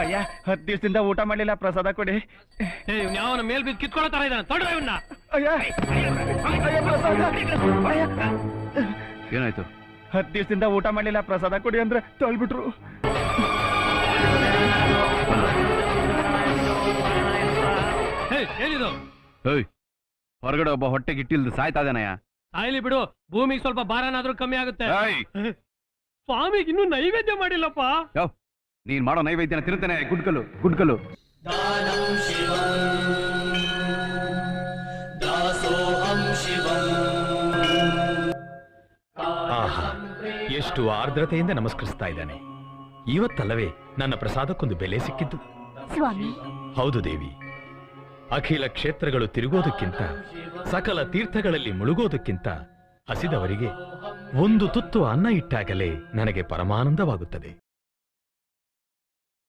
ಅಯ್ಯ 10 ದಿವಸದಿಂದ ಊಟ ಮಾಡಲಿಲ್ಲ, ಪ್ರಸಾದ ಕೊಡಿ. ಯಾವನ ಮೇಲ್ ಬಿದ್ದು ಕಿತ್ಕೊಳ್ಳೋ ತರ ಇದ್ದಾನೆ, ತೊಡ್ರ ಇವನ್ನ. ಏನಾಯ್ತು? 10 ದಿವಸದಿಂದ ಊಟ ಮಾಡಲಿಲ್ಲ, ಪ್ರಸಾದ ಕೊಡಿ ಅಂದ್ರೆ ತಳ್ಬಿಟ್ರು. ಏನಿದು? ಹೊರಗಡೆ ಒಬ್ಬ ಹೊಟ್ಟೆಗೆ ಇಟ್ಟಿಲ್ದು ಸಾಯ್ತಾ ಇದ್ದಾನಯ್ಯ. ಸಾಯ್ಲಿ ಬಿಡು, ಭೂಮಿಗೆ ಸ್ವಲ್ಪ ಭಾರನಾದ್ರೂ ಕಮ್ಮಿ ಆಗುತ್ತೆ. ಸ್ವಾಮಿಗೆ ಇನ್ನೂ ನೈವೇದ್ಯ ಮಾಡಿಲ್ಲಪ್ಪ. ನೀನ್ ಮಾಡೋ ನೈವೇದ್ಯನ ತಿರುತ್ತೇನೆ. ಗುಡ್ಕಲು ಗುಡ್ಕಲು. ಆಹಾ, ಎಷ್ಟು ಆರ್ದ್ರತೆಯಿಂದ ನಮಸ್ಕರಿಸ್ತಾ ಇದ್ದಾನೆ. ಇವತ್ತಲ್ಲವೇ ನನ್ನ ಪ್ರಸಾದಕ್ಕೊಂದು ಬೆಲೆ ಸಿಕ್ಕಿದ್ದು. ಸ್ವಾಮಿ. ಹೌದು ದೇವಿ, ಅಖಿಲ ಕ್ಷೇತ್ರಗಳು ತಿರುಗೋದಕ್ಕಿಂತ, ಸಕಲ ತೀರ್ಥಗಳಲ್ಲಿ ಮುಳುಗೋದಕ್ಕಿಂತ ಹಸಿದವರಿಗೆ ಒಂದು ತುತ್ತು ಅನ್ನ ಇಟ್ಟಾಗಲೇ ನನಗೆ ಪರಮಾನಂದವಾಗುತ್ತದೆ.